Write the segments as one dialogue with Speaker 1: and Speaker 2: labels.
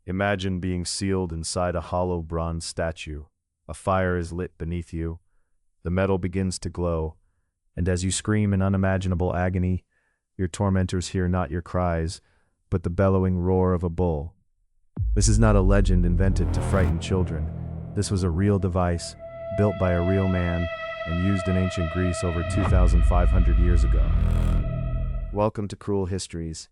Speaker 1: Imagine being sealed inside a hollow bronze statue. A fire is lit beneath you. The metal begins to glow, and as you scream in unimaginable agony, your tormentors hear not your cries, but the bellowing roar of a bull. This is not a legend invented to frighten children. This was a real device, built by a real man, and used in ancient Greece over 2,500 years ago. Welcome to Cruel Histories.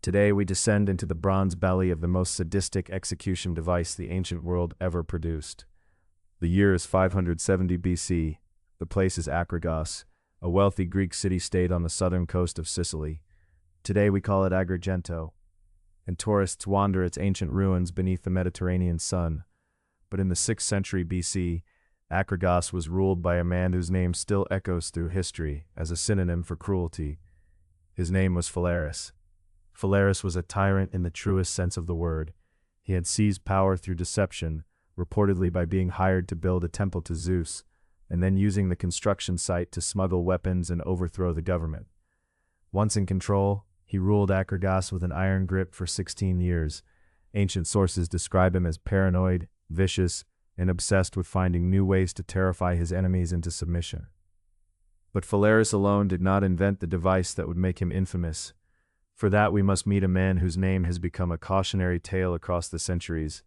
Speaker 1: Today we descend into the bronze belly of the most sadistic execution device the ancient world ever produced. The year is 570 BC. The place is Akragos, a wealthy Greek city-state on the southern coast of Sicily. Today we call it Agrigento, and tourists wander its ancient ruins beneath the Mediterranean sun. But in the 6th century BC, Akragos was ruled by a man whose name still echoes through history as a synonym for cruelty. His name was Phalaris. Phalaris was a tyrant in the truest sense of the word. He had seized power through deception, reportedly by being hired to build a temple to Zeus, and then using the construction site to smuggle weapons and overthrow the government. Once in control, he ruled Akragos with an iron grip for 16 years. Ancient sources describe him as paranoid, vicious, and obsessed with finding new ways to terrify his enemies into submission. But Phalaris alone did not invent the device that would make him infamous. For that we must meet a man whose name has become a cautionary tale across the centuries,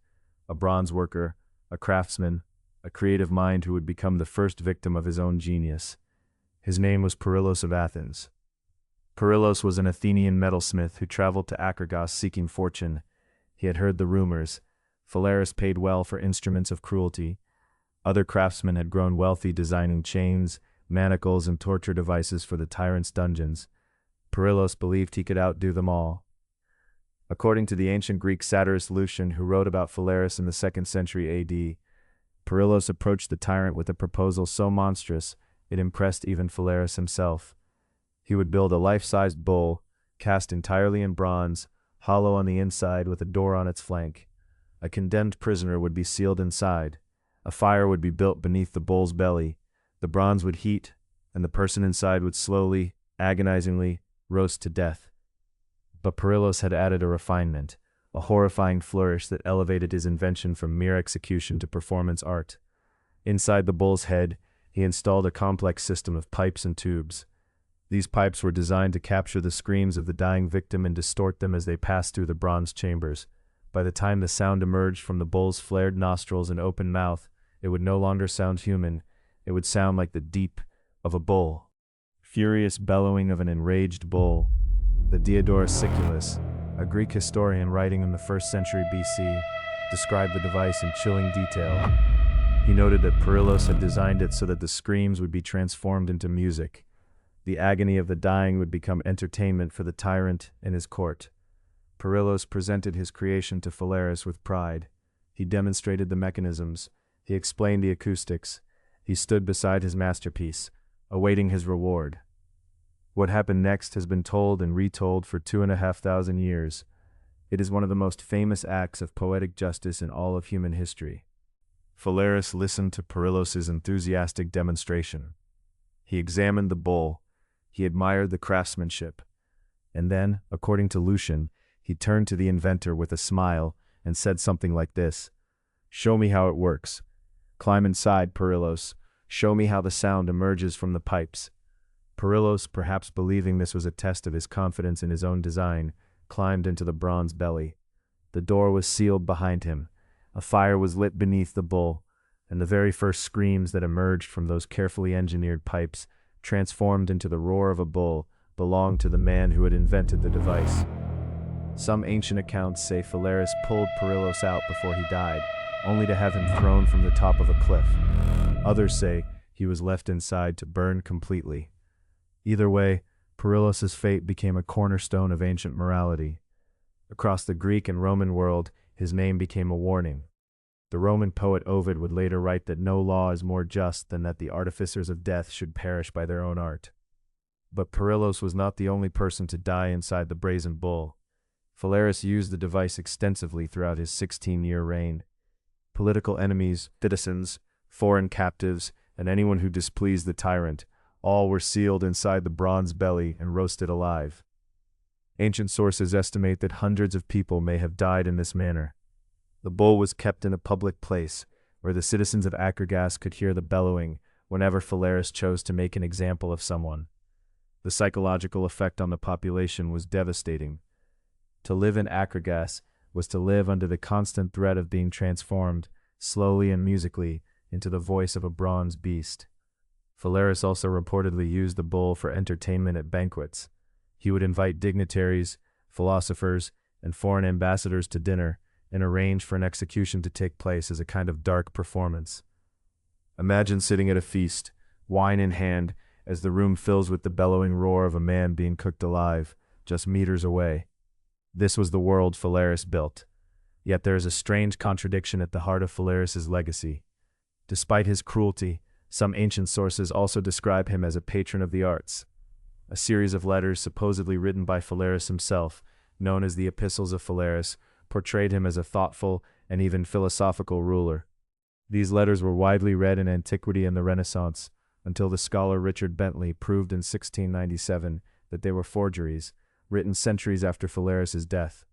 Speaker 1: a bronze worker, a craftsman, a creative mind who would become the first victim of his own genius. His name was Perillos of Athens. Perillos was an Athenian metalsmith who traveled to Akragos seeking fortune. He had heard the rumors. Phalaris paid well for instruments of cruelty. Other craftsmen had grown wealthy designing chains, manacles, and torture devices for the tyrant's dungeons. Perillos believed he could outdo them all. According to the ancient Greek satirist Lucian, who wrote about Phalaris in the 2nd century AD, Perillos approached the tyrant with a proposal so monstrous it impressed even Phalaris himself. He would build a life-sized bull, cast entirely in bronze, hollow on the inside with a door on its flank. A condemned prisoner would be sealed inside. A fire would be built beneath the bull's belly. The bronze would heat, and the person inside would slowly, agonizingly, roast to death. But Perillos had added a refinement, a horrifying flourish that elevated his invention from mere execution to performance art. Inside the bull's head, he installed a complex system of pipes and tubes. These pipes were designed to capture the screams of the dying victim and distort them as they passed through the bronze chambers. By the time the sound emerged from the bull's flared nostrils and open mouth, it would no longer sound human. It would sound like the deep of a bull. Furious bellowing of an enraged bull. The Diodorus Siculus, a Greek historian writing in the 1st century BC, described the device in chilling detail. He noted that Perillos had designed it so that the screams would be transformed into music. The agony of the dying would become entertainment for the tyrant and his court. Perillos presented his creation to Phalaris with pride. He demonstrated the mechanisms. He explained the acoustics. He stood beside his masterpiece, awaiting his reward. What happened next has been told and retold for 2,500 years. It is one of the most famous acts of poetic justice in all of human history. Phalaris listened to Perillos's enthusiastic demonstration. He examined the bull. He admired the craftsmanship. And then, according to Lucian, he turned to the inventor with a smile and said something like this: "Show me how it works. Climb inside, Perillos. Show me how the sound emerges from the pipes." Perillos, perhaps believing this was a test of his confidence in his own design, climbed into the bronze belly. The door was sealed behind him. A fire was lit beneath the bull, and the very first screams that emerged from those carefully engineered pipes, transformed into the roar of a bull, belonged to the man who had invented the device. Some ancient accounts say Phalaris pulled Perillos out before he died, only to have him thrown from the top of a cliff. Others say he was left inside to burn completely. Either way, Perillos's fate became a cornerstone of ancient morality. Across the Greek and Roman world, his name became a warning. The Roman poet Ovid would later write that no law is more just than that the artificers of death should perish by their own art. But Perillos was not the only person to die inside the brazen bull. Phalaris used the device extensively throughout his 16-year reign. Political enemies, citizens, foreign captives, and anyone who displeased the tyrant, all were sealed inside the bronze belly and roasted alive. Ancient sources estimate that hundreds of people may have died in this manner. The bull was kept in a public place, where the citizens of Akragas could hear the bellowing whenever Phalaris chose to make an example of someone. The psychological effect on the population was devastating. To live in Akragas was to live under the constant threat of being transformed, slowly and musically, into the voice of a bronze beast. Phalaris also reportedly used the bull for entertainment at banquets. He would invite dignitaries, philosophers, and foreign ambassadors to dinner, and arrange for an execution to take place as a kind of dark performance. Imagine sitting at a feast, wine in hand, as the room fills with the bellowing roar of a man being cooked alive, just meters away. This was the world Phalaris built. Yet there is a strange contradiction at the heart of Phalaris's legacy. Despite his cruelty, some ancient sources also describe him as a patron of the arts. A series of letters supposedly written by Phalaris himself, known as the Epistles of Phalaris, portrayed him as a thoughtful and even philosophical ruler. These letters were widely read in antiquity and the Renaissance, until the scholar Richard Bentley proved in 1697 that they were forgeries, written centuries after Phalaris's death.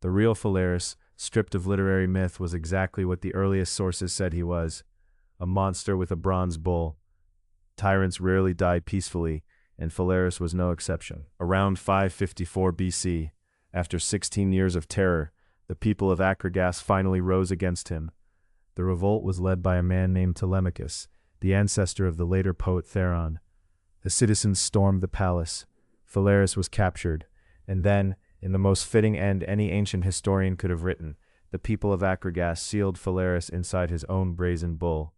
Speaker 1: The real Phalaris, stripped of literary myth, was exactly what the earliest sources said he was: a monster with a bronze bull. Tyrants rarely die peacefully, and Phalaris was no exception. Around 554 BC, after 16 years of terror, the people of Akragas finally rose against him. The revolt was led by a man named Telemachus, the ancestor of the later poet Tyrant. The citizens stormed the palace. Phalaris was captured, and then, in the most fitting end any ancient historian could have written, the people of Akragas sealed Phalaris inside his own brazen bull.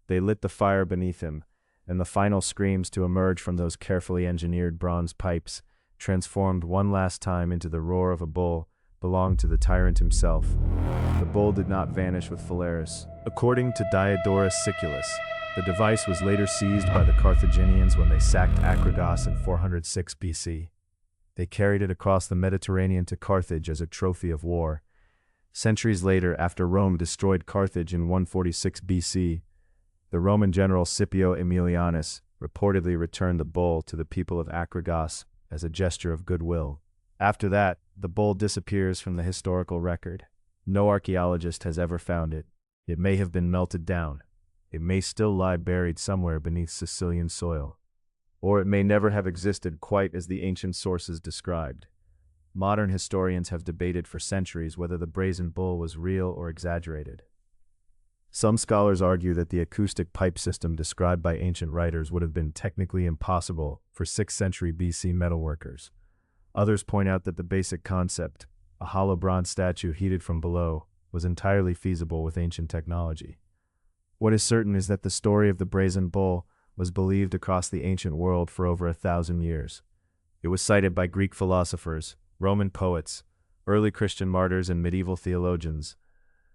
Speaker 1: They lit the fire beneath him, and the final screams to emerge from those carefully engineered bronze pipes, transformed one last time into the roar of a bull, belonged to the tyrant himself. The bull did not vanish with Phalaris. According to Diodorus Siculus, the device was later seized by the Carthaginians when they sacked Akragas in 406 BC. They carried it across the Mediterranean to Carthage as a trophy of war. Centuries later, after Rome destroyed Carthage in 146 BC, the Roman general Scipio Aemilianus reportedly returned the bull to the people of Akragas as a gesture of goodwill. After that, the bull disappears from the historical record. No archaeologist has ever found it. It may have been melted down. It may still lie buried somewhere beneath Sicilian soil. Or it may never have existed quite as the ancient sources described. Modern historians have debated for centuries whether the brazen bull was real or exaggerated. Some scholars argue that the acoustic pipe system described by ancient writers would have been technically impossible for 6th century BC metalworkers. Others point out that the basic concept, a hollow bronze statue heated from below, was entirely feasible with ancient technology. What is certain is that the story of the brazen bull was believed across the ancient world for over 1,000 years. It was cited by Greek philosophers, Roman poets, early Christian martyrs, and medieval theologians.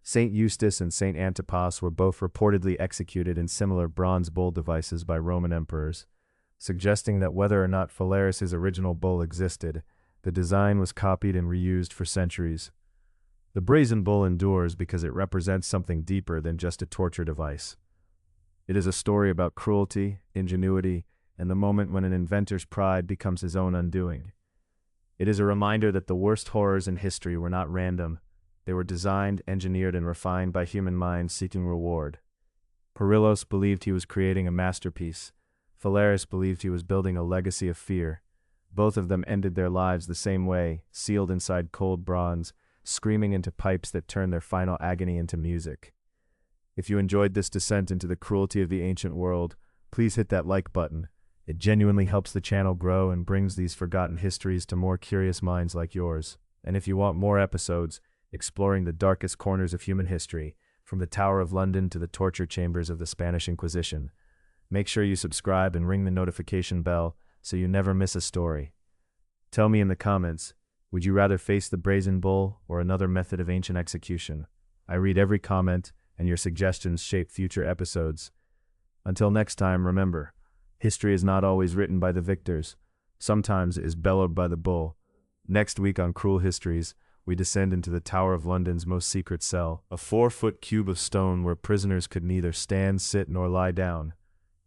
Speaker 1: Saint Eustace and Saint Antipas were both reportedly executed in similar bronze bull devices by Roman emperors, suggesting that whether or not Phalaris's original bull existed, the design was copied and reused for centuries. The brazen bull endures because it represents something deeper than just a torture device. It is a story about cruelty, ingenuity, and the moment when an inventor's pride becomes his own undoing. It is a reminder that the worst horrors in history were not random. They were designed, engineered, and refined by human minds seeking reward. Perillos believed he was creating a masterpiece. Phalaris believed he was building a legacy of fear. Both of them ended their lives the same way, sealed inside cold bronze, screaming into pipes that turned their final agony into music. If you enjoyed this descent into the cruelty of the ancient world, please hit that like button. It genuinely helps the channel grow and brings these forgotten histories to more curious minds like yours. And if you want more episodes exploring the darkest corners of human history, from the Tower of London to the torture chambers of the Spanish Inquisition, make sure you subscribe and ring the notification bell so you never miss a story. Tell me in the comments, would you rather face the brazen bull or another method of ancient execution? I read every comment, and your suggestions shape future episodes. Until next time, remember, history is not always written by the victors. Sometimes it is bellowed by the bull. Next week on Cruel Histories, we descend into the Tower of London's most secret cell, a 4-foot cube of stone where prisoners could neither stand, sit, nor lie down.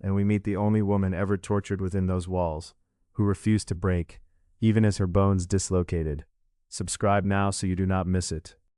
Speaker 1: And we meet the only woman ever tortured within those walls, who refused to break, even as her bones dislocated. Subscribe now so you do not miss it.